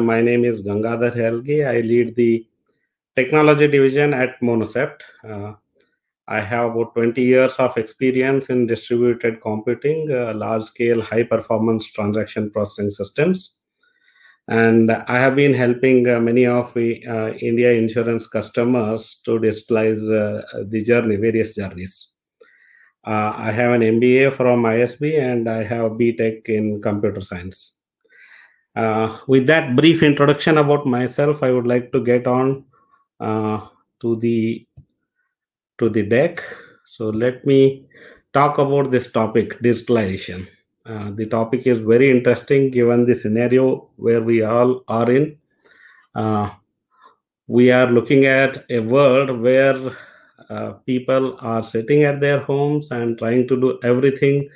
My name is Gangadhar Helge. I lead the technology division at Monocept. I have about 20 years of experience in distributed computing, large-scale, high-performance transaction processing systems. And I have been helping many of the India insurance customers to digitalize the journey, various journeys. I have an MBA from ISB and I have BTech in computer science. With that brief introduction about myself, I would like to get on uh, to the deck. So let me talk about this topic, digitalization. The topic is very interesting given the scenario where we all are in. Uh, we are looking at a world where people are sitting at their homes and trying to do everything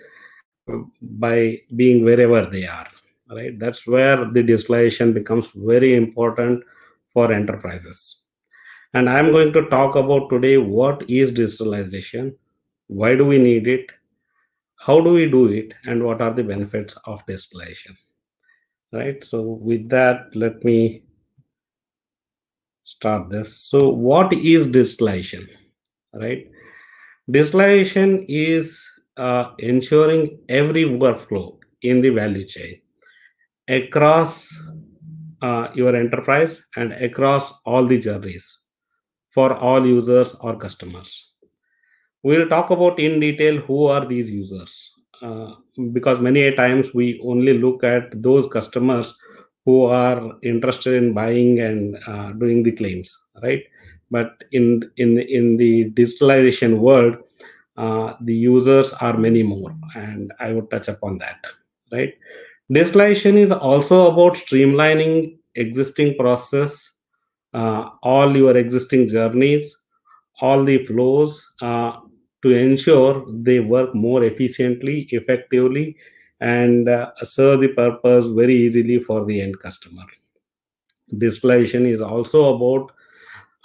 by being wherever they are, right? That's where the digitalization becomes very important for enterprises. And I'm going to talk about today what is digitalization, why do we need it, how do we do it, and what are the benefits of digitalization, right? So with that, let me start this. So what is digitalization, right? Digitalization is ensuring every workflow in the value chain across your enterprise and across all the journeys for all users or customers. We'll talk about in detail who are these users, uh, because many a times we only look at those customers who are interested in buying and doing the claims, right? But in the digitalization world, the users are many more, and I would touch upon that, right? Digitalization is also about streamlining existing process, all your existing journeys, all the flows, to ensure they work more efficiently, effectively, and serve the purpose very easily for the end customer. Digitalization is also about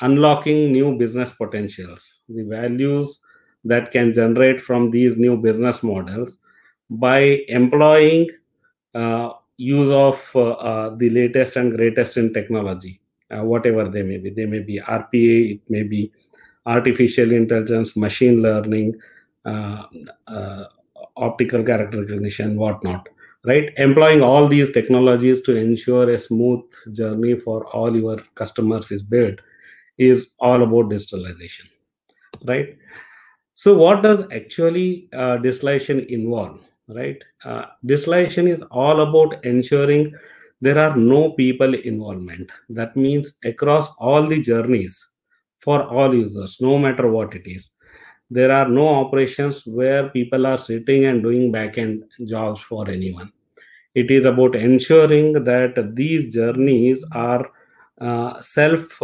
unlocking new business potentials, the values that can generate from these new business models by employing use of the latest and greatest in technology, whatever they may be. They may be RPA, it may be artificial intelligence, machine learning, uh, uh, optical character recognition, whatnot. Right, employing all these technologies to ensure a smooth journey for all your customers is built is all about digitalization, right? So what does actually distillation involve, right? Distillation is all about ensuring there are no people involvement. That means across all the journeys for all users, no matter what it is. There are no operations where people are sitting and doing back-end jobs for anyone. It is about ensuring that these journeys are self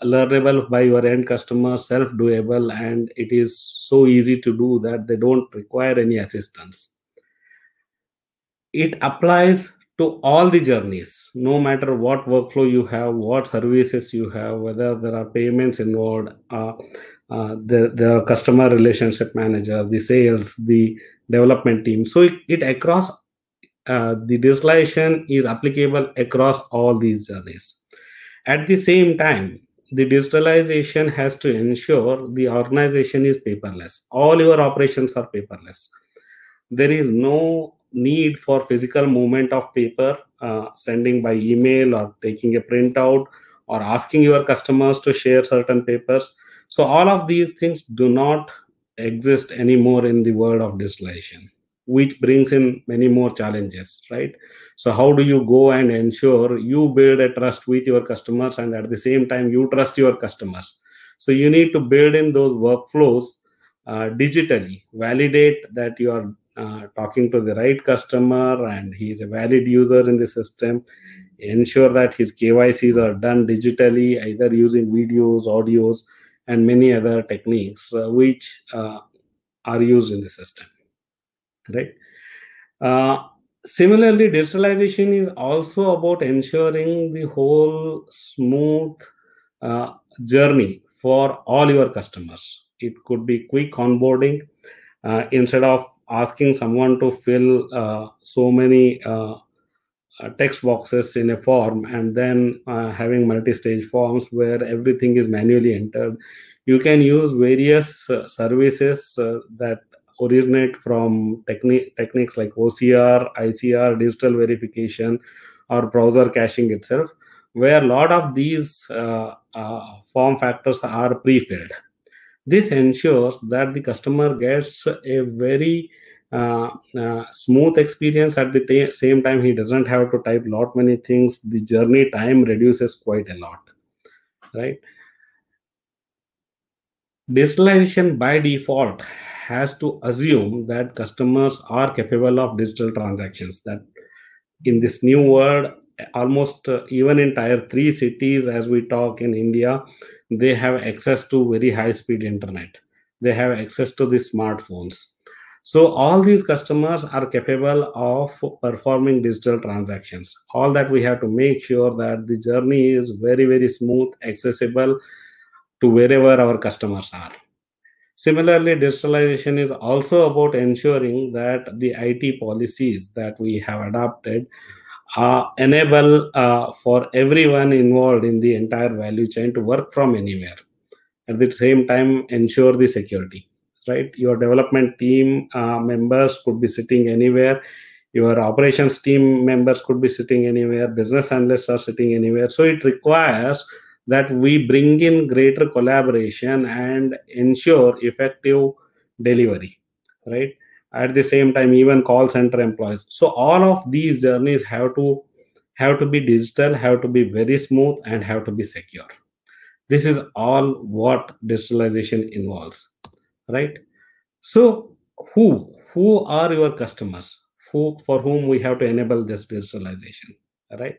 learnable by your end customer, self doable, and it is so easy to do that they don't require any assistance. It applies to all the journeys, no matter what workflow you have, what services you have, whether there are payments involved, the customer relationship manager, the sales, the development team. So it across the digitalization is applicable across all these journeys. At the same time, the digitalization has to ensure the organization is paperless. All your operations are paperless. There is no need for physical movement of paper, sending by email or taking a printout or asking your customers to share certain papers. So all of these things do not exist anymore in the world of digitalization, which brings in many more challenges, right? So how do you go and ensure you build a trust with your customers and at the same time you trust your customers? So you need to build in those workflows digitally, validate that you are talking to the right customer and he is a valid user in the system, ensure that his KYCs are done digitally, either using videos, audios, and many other techniques which are used in the system, right? Uh, Similarly, digitalization is also about ensuring the whole smooth uh, journey for all your customers. It could be quick onboarding, instead of asking someone to fill so many text boxes in a form, and then having multi-stage forms where everything is manually entered. You can use various services that originate from techniques like OCR, ICR, digital verification, or browser caching itself, where a lot of these form factors are pre-filled. This ensures that the customer gets a very smooth experience. At the same time, he doesn't have to type lot many things. The journey time reduces quite a lot, right? Digitalization by default has to assume that customers are capable of digital transactions. That in this new world, almost even in tier 3 cities, as we talk in India, they have access to very high speed internet, they have access to the smartphones. So all these customers are capable of performing digital transactions. All that we have to make sure that the journey is very very smooth, accessible to wherever our customers are. Similarly, digitalization is also about ensuring that the IT policies that we have adopted enable for everyone involved in the entire value chain to work from anywhere. At the same time, ensure the security, right? Your development team members could be sitting anywhere. Your operations team members could be sitting anywhere. Business analysts are sitting anywhere. So it requires that we bring in greater collaboration and ensure effective delivery, right? At the same time, even call center employees. So all of these journeys have to be digital, have to be very smooth, and have to be secure. This is all what digitalization involves, right? So who are your customers, who for whom we have to enable this digitalization, right?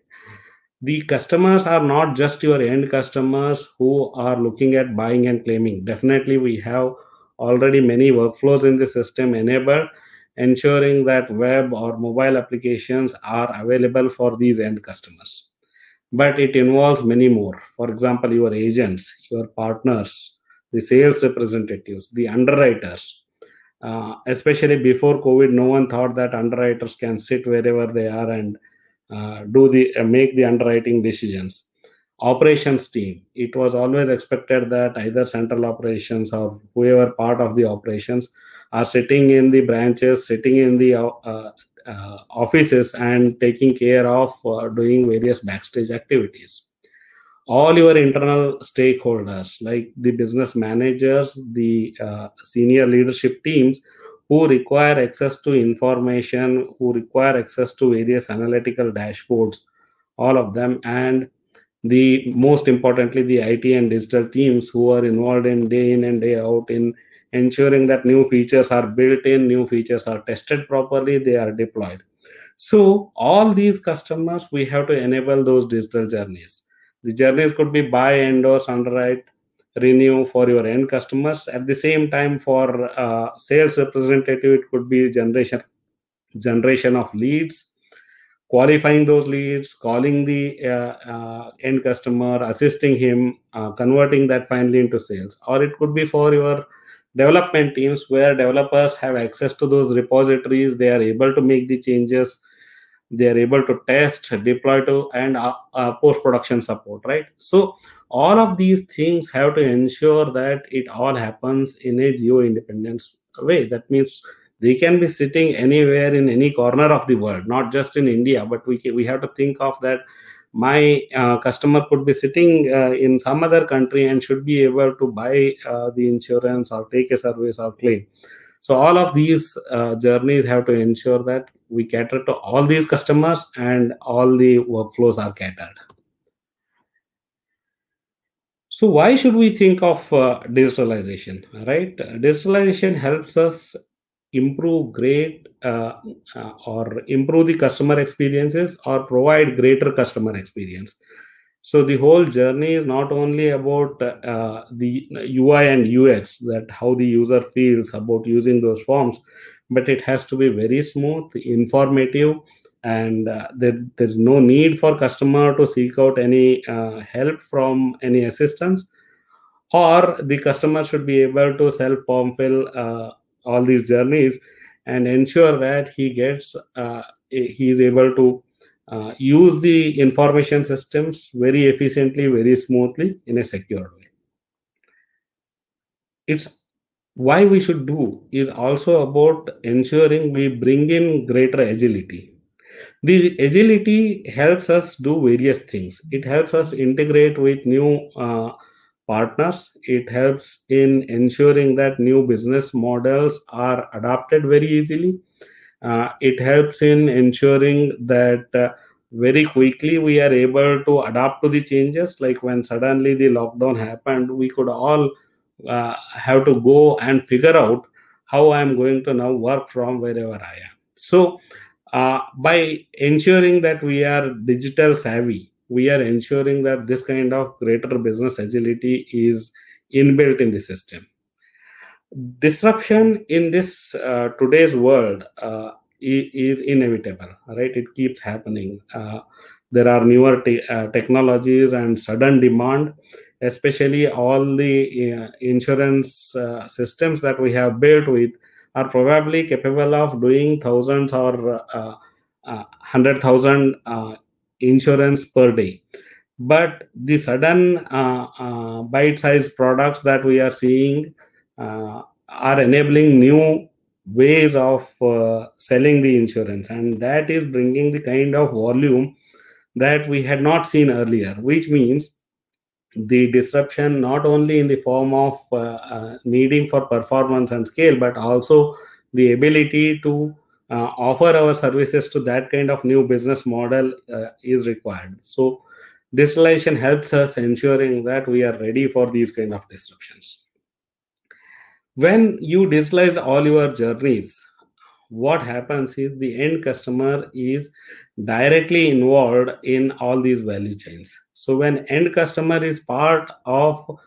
The customers are not just your end customers who are looking at buying and claiming. Definitely we have already many workflows in the system enabled, ensuring that web or mobile applications are available for these end customers. But it involves many more. For example, your agents, your partners, the sales representatives, the underwriters. Especially before COVID, no one thought that underwriters can sit wherever they are and do the make the underwriting decisions. Operations team. It was always expected that either central operations or whoever part of the operations are sitting in the branches, sitting in the offices, and taking care of doing various backstage activities. All your internal stakeholders like the business managers, the senior leadership teams who require access to information, who require access to various analytical dashboards, all of them. And the most importantly, the IT and digital teams who are involved in and day out in ensuring that new features are built in, new features are tested properly, they are deployed. So all these customers, we have to enable those digital journeys. The journeys could be buy, endorse, underwrite, renew for your end customers. At the same time, for sales representative, it could be generation of leads, qualifying those leads, calling the end customer, assisting him, converting that finally into sales. Or it could be for your development teams where developers have access to those repositories, they are able to make the changes, they are able to test, deploy to, and post production support, right? So all of these things have to ensure that it all happens in a geo independent way. That means they can be sitting anywhere in any corner of the world, not just in India, but we have to think of that my customer could be sitting in some other country and should be able to buy the insurance or take a service or claim. So all of these journeys have to ensure that we cater to all these customers and all the workflows are catered. So why should we think of digitalization, right? Digitalization helps us improve or improve the customer experiences or provide greater customer experience. So the whole journey is not only about the UI and UX, that how the user feels about using those forms, but it has to be very smooth, informative, and there's no need for customer to seek out any help from any assistance, or the customer should be able to self form fill all these journeys and ensure that he is able to use the information systems very efficiently, very smoothly in a secure way. It's why we should do is also about ensuring we bring in greater agility. The agility helps us do various things. It helps us integrate with new partners. It helps in ensuring that new business models are adopted very easily. It helps in ensuring that very quickly we are able to adapt to the changes. Like when suddenly the lockdown happened, we could all have to go and figure out how I am going to now work from wherever I am. So, by ensuring that we are digital savvy, we are ensuring that this kind of greater business agility is inbuilt in the system. Disruption in this today's world is inevitable, right? It keeps happening. There are newer technologies and sudden demand, especially all the insurance systems that we have built with are probably capable of doing thousands or 100,000 insurance per day. But the sudden bite-sized products that we are seeing are enabling new ways of selling the insurance, and that is bringing the kind of volume that we had not seen earlier, which means the disruption not only in the form of needing for performance and scale, but also the ability to offer our services to that kind of new business model is required. So digitalization helps us ensuring that we are ready for these kind of disruptions. When you digitalize all your journeys, what happens is the end customer is directly involved in all these value chains. So when end customer is part of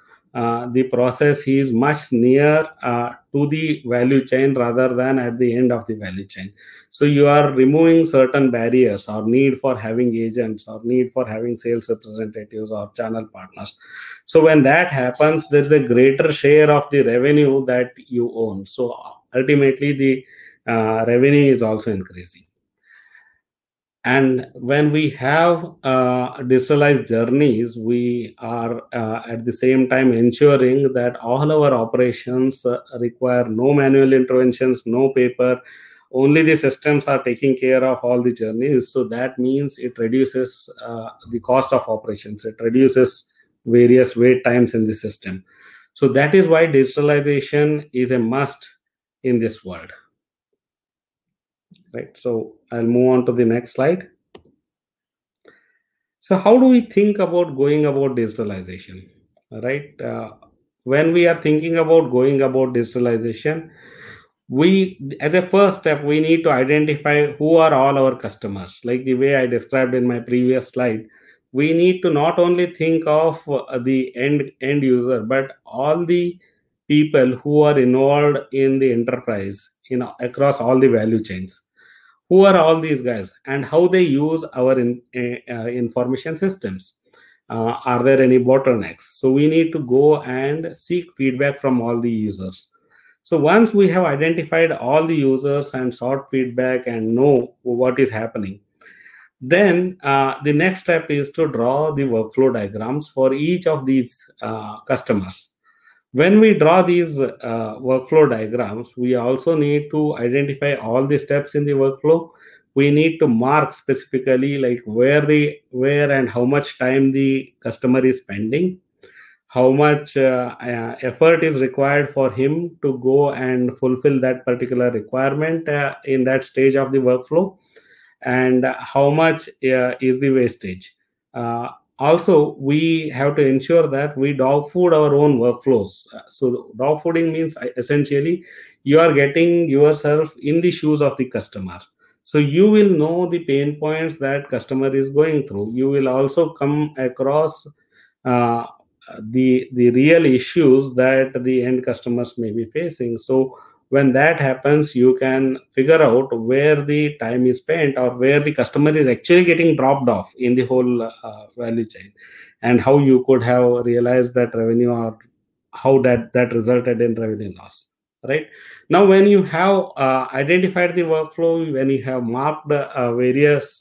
the process, he is much near to the value chain rather than at the end of the value chain. So you are removing certain barriers or need for having agents or need for having sales representatives or channel partners. So when that happens, there's a greater share of the revenue that you own. So ultimately the revenue is also increasing. And when we have digitalized journeys, we are at the same time ensuring that all our operations require no manual interventions, no paper. Only the systems are taking care of all the journeys. So that means it reduces the cost of operations. It reduces various wait times in the system. So that is why digitalization is a must in this world. Right. So I'll move on to the next slide. So how do we think about going about digitalization? Right. When we are thinking about going about digitalization, we, as a first step, we need to identify who are all our customers. Like the way I described in my previous slide, we need to not only think of the end user, but all the people who are involved in the enterprise, across all the value chains. Who are all these guys and how they use our information systems? Are there any bottlenecks? So we need to go and seek feedback from all the users. So once we have identified all the users and sought feedback and know what is happening, then the next step is to draw the workflow diagrams for each of these customers. When we draw these workflow diagrams, we also need to identify all the steps in the workflow. We need to mark specifically like where and how much time the customer is spending, how much effort is required for him to go and fulfill that particular requirement in that stage of the workflow, and how much is the wastage. Also, we have to ensure that we dog food our own workflows. So dog fooding means essentially you are getting yourself in the shoes of the customer. So you will know the pain points that customer is going through. You will also come across uh, the real issues that the end customers may be facing. So when that happens, you can figure out where the time is spent or where the customer is actually getting dropped off in the whole value chain, and how you could have realized that revenue, or how that resulted in revenue loss. Right. Now when you have identified the workflow, when you have marked various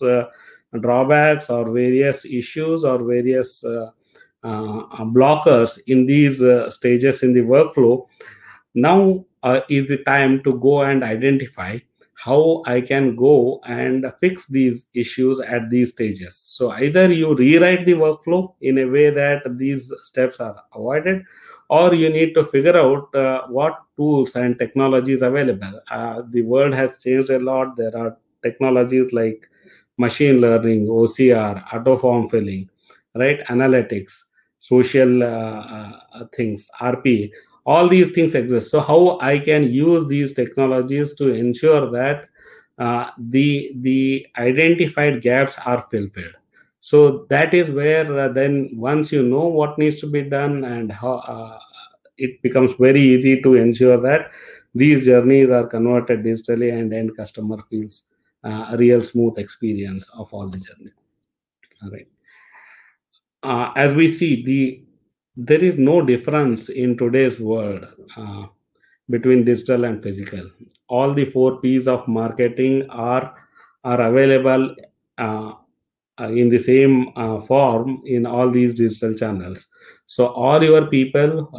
drawbacks or various issues or various blockers in these stages in the workflow. Now is the time to go and identify how I can go and fix these issues at these stages. So either you rewrite the workflow in a way that these steps are avoided, or you need to figure out what tools and technologies available. The world has changed a lot. There are technologies like machine learning, OCR, auto form filling, right, analytics, social things, RPA. All these things exist. So how I can use these technologies to ensure that the identified gaps are fulfilled. So that is where then once you know what needs to be done and how it becomes very easy to ensure that these journeys are converted digitally and end customer feels a real smooth experience of all the journey. All right. As we see, there is no difference in today's world between digital and physical. All the four P's of marketing are available uh, in the same form in all these digital channels. So all your people,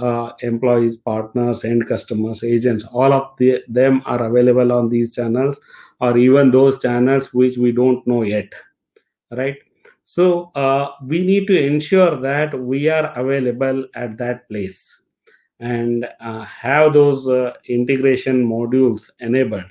employees, partners, end customers, agents, all of them are available on these channels, or even those channels which we don't know yet, right? So we need to ensure that we are available at that place and have those integration modules enabled,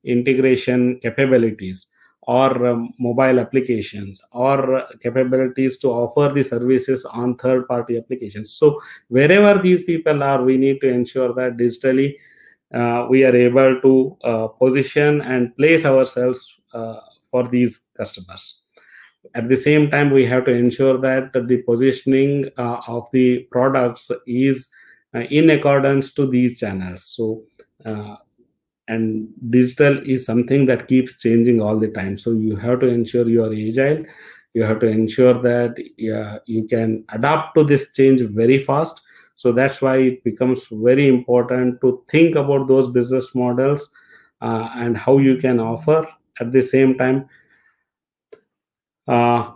integration capabilities, or mobile applications, or capabilities to offer the services on third party applications. So wherever these people are, we need to ensure that digitally we are able to position and place ourselves for these customers. At the same time, we have to ensure that the positioning of the products is in accordance to these channels. So and digital is something that keeps changing all the time, so you have to ensure you are agile. You have to ensure that you can adapt to this change very fast. So that's why it becomes very important to think about those business models and how you can offer. At the same time,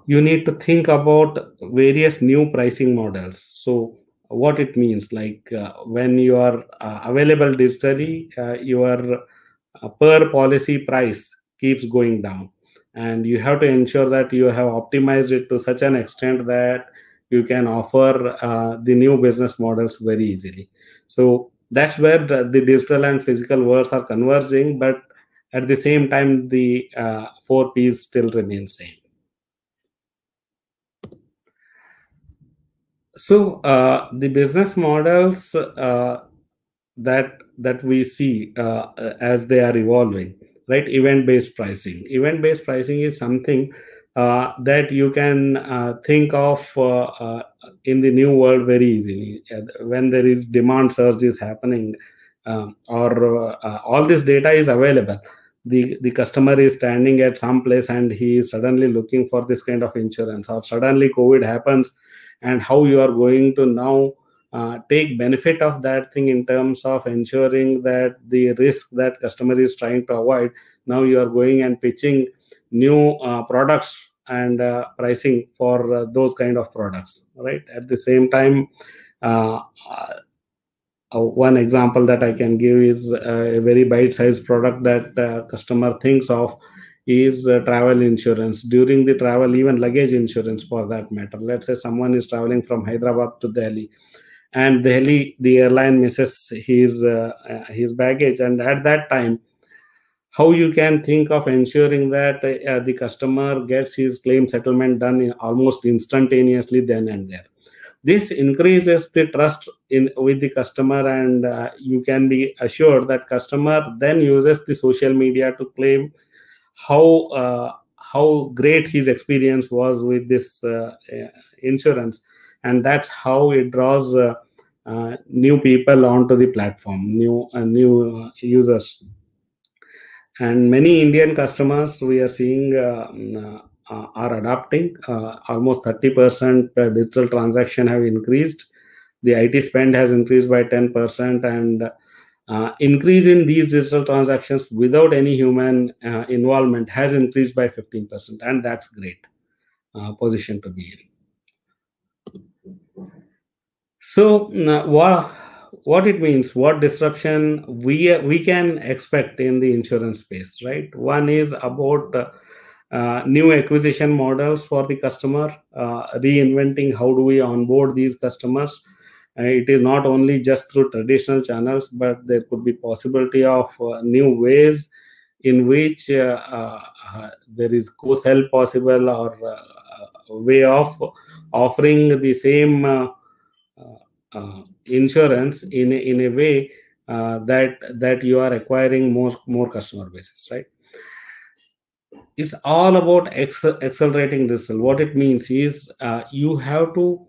you need to think about various new pricing models. So what it means, like when you are available digitally, your per policy price keeps going down, and you have to ensure that you have optimized it to such an extent that you can offer the new business models very easily. So that's where the digital and physical worlds are converging, but at the same time the four P's still remain same. So the business models that we see as they are evolving, right? Event based pricing is something that you can think of in the new world very easily. When there is demand surge is happening, or all this data is available, the customer is standing at some place and he is suddenly looking for this kind of insurance, or suddenly COVID happens, and how you are going to now take benefit of that thing in terms of ensuring that the risk that customer is trying to avoid, now you are going and pitching new products and pricing for those kind of products, right? At the same time, uh, one example that I can give is a very bite-sized product that customer thinks of is travel insurance. During the travel, even luggage insurance for that matter. Let's say someone is traveling from Hyderabad to Delhi, and Delhi, the airline misses his baggage, and at that time, how you can think of ensuring that the customer gets his claim settlement done almost instantaneously then and there. This increases the trust in with the customer, and you can be assured that customer then uses the social media to claim how great his experience was with this insurance, and that's how it draws new people onto the platform, new users. And many Indian customers we are seeing are adopting. Almost 30% digital transaction have increased. The IT spend has increased by 10%, and increase in these digital transactions without any human involvement has increased by 15%, and that's great position to be in. So what it means, what disruption we can expect in the insurance space, right? One is about new acquisition models for the customer, reinventing how do we onboard these customers. It is not only just through traditional channels, but there could be possibility of new ways in which there is co-sell possible, or way of offering the same insurance in a way that you are acquiring more customer bases, right? It's all about accelerating digital. What it means is you have to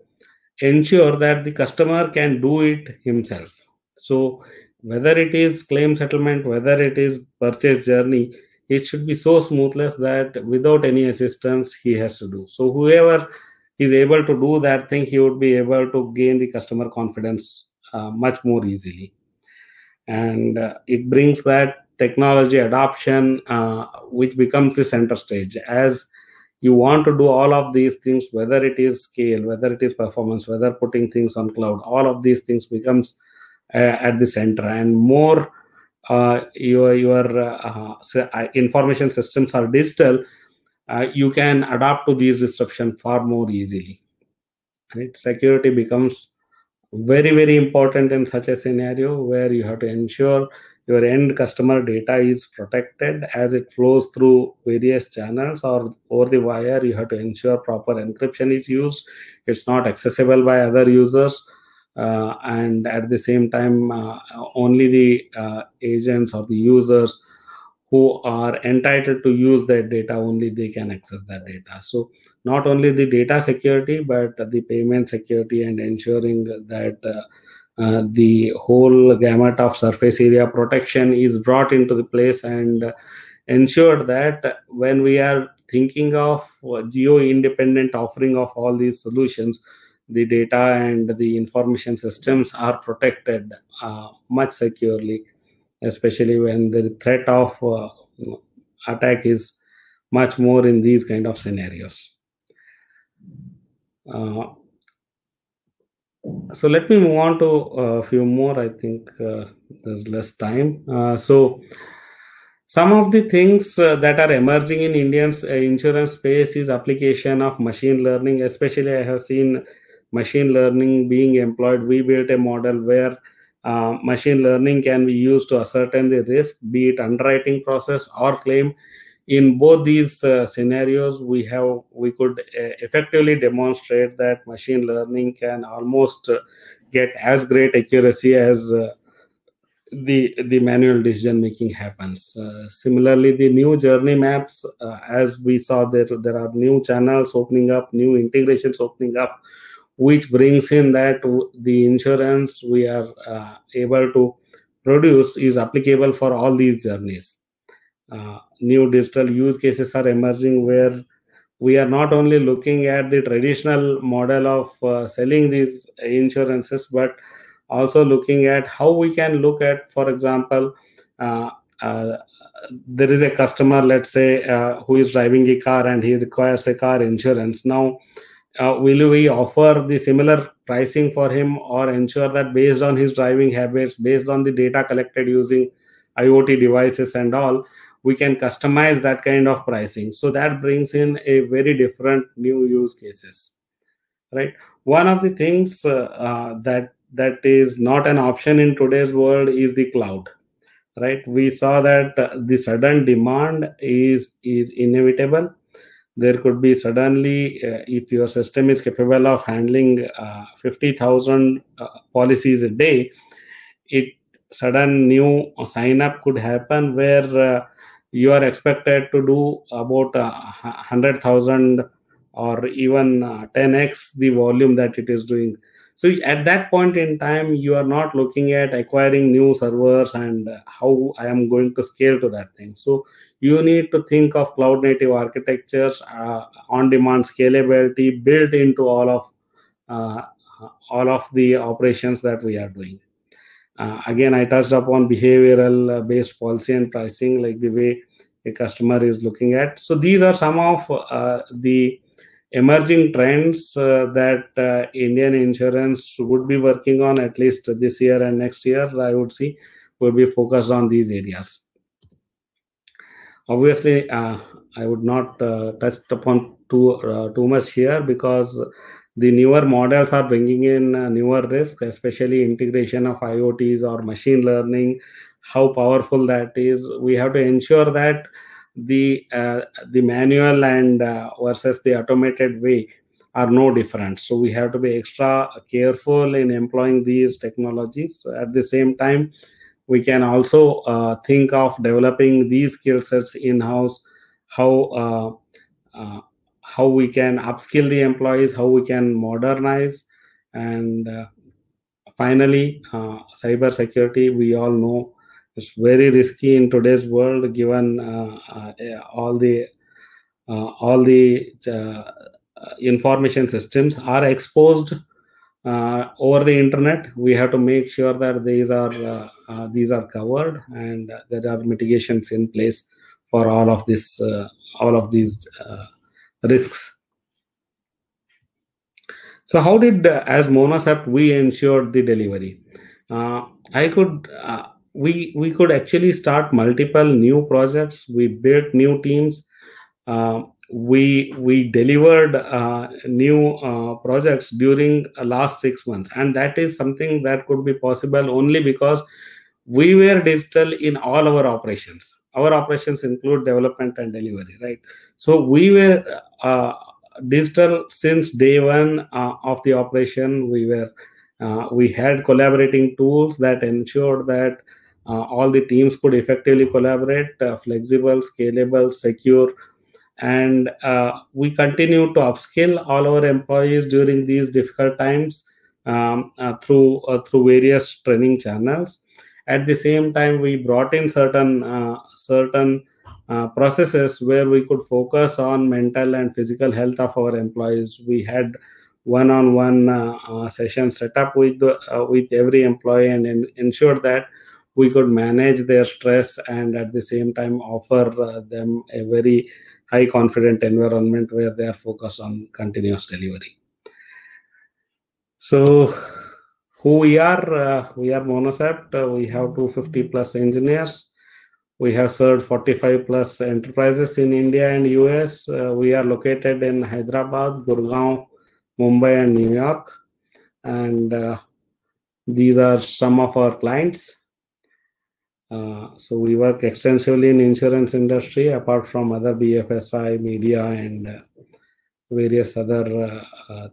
ensure that the customer can do it himself. So whether it is claim settlement, whether it is purchase journey, it should be so smoothless that without any assistance he has to do. So whoever is able to do that thing, he would be able to gain the customer confidence much more easily. And it brings that technology adoption, which becomes the center stage. As you want to do all of these things, whether it is scale, whether it is performance, whether putting things on cloud, all of these things becomes at the center. And more your information systems are digital, you can adapt to these disruption far more easily, right? Security becomes very important in such a scenario, where you have to ensure your end customer data is protected as it flows through various channels or over the wire. You have to ensure proper encryption is used, it's not accessible by other users, and at the same time only the agents or the users who are entitled to use that data, only they can access that data. So not only the data security, but the payment security, and ensuring that the whole gamut of surface area protection is brought into the place, and ensure that when we are thinking of geo independent offering of all these solutions, the data and the information systems are protected much securely, especially when the threat of attack is much more in these kind of scenarios. So let me move on to a few more. I think there's less time. So some of the things that are emerging in Indian's insurance space is application of machine learning. Especially, I have seen machine learning being employed. We built a model where machine learning can be used to ascertain the risk, be it underwriting process or claim. In both these scenarios, we could effectively demonstrate that machine learning can almost get as great accuracy as the manual decision making happens. Similarly, the new journey maps, as we saw, there are new channels opening up, new integrations opening up, which brings in that the insurance we are able to produce is applicable for all these journeys. New digital use cases are emerging, where we are not only looking at the traditional model of selling these insurances, but also looking at how we can look at, for example, uh, uh, there is a customer, let's say, who is driving a car and he requires a car insurance. Now, will we offer the similar pricing for him, or ensure that based on his driving habits, based on the data collected using IoT devices and all, we can customize that kind of pricing? So that brings in a very different new use cases, right? One of the things that is not an option in today's world is the cloud, right? We saw that the sudden demand is inevitable. There could be suddenly, if your system is capable of handling 50,000 policies a day, it sudden new sign up could happen, where you are expected to do about 100,000, or even 10x the volume that it is doing. So at that point in time, you are not looking at acquiring new servers and how I am going to scale to that thing. So you need to think of cloud native architectures, on demand scalability built into uh, all of the operations that we are doing. Again, I touched upon behavioral based policy and pricing, like the way a customer is looking at. So these are some of the emerging trends that Indian insurance would be working on, at least this year and next year. I would see will be focused on these areas. Obviously, I would not touch upon too much here, because the newer models are bringing in newer risks, especially integration of IoTs or machine learning. How powerful that is, we have to ensure that the manual and versus the automated way are no different. So we have to be extra careful in employing these technologies. At the same time, we can also think of developing these skill sets in house. How uh, uh, how we can upskill the employees, how we can modernize. And finally, cyber security, we all know it's very risky in today's world, given all the information systems are exposed over the internet. We have to make sure that these are covered, and there are mitigations in place for all of these risks. So how did, as Monocept, we ensured the delivery? I could we could actually start multiple new projects. We built new teams. We delivered new projects during last 6 months, and that is something that could be possible only because we were digital in all our operations. Our operations include development and delivery, right? So we were digital since day one of the operation. We had collaborating tools that ensured that all the teams could effectively collaborate, flexible, scalable, secure. And we continue to upskill all our employees during these difficult times, through various training channels. At the same time, we brought in certain processes where we could focus on mental and physical health of our employees. We had one-on-one sessions set up with every employee, and ensure that we could manage their stress, and at the same time offer them a very high confident environment where they are focused on continuous delivery. So who we are Monocept. We have 250 plus engineers. We have served 45 plus enterprises in India and US. We are located in Hyderabad, Gurgaon, Mumbai, and New York. And these are some of our clients. So we work extensively in insurance industry, apart from other BFSI, media, and various other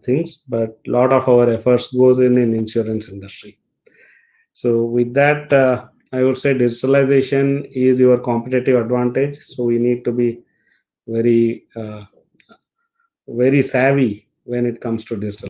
things. But a lot of our efforts goes in insurance industry. So with that, I would say digitalization is your competitive advantage. So we need to be very very savvy when it comes to digital.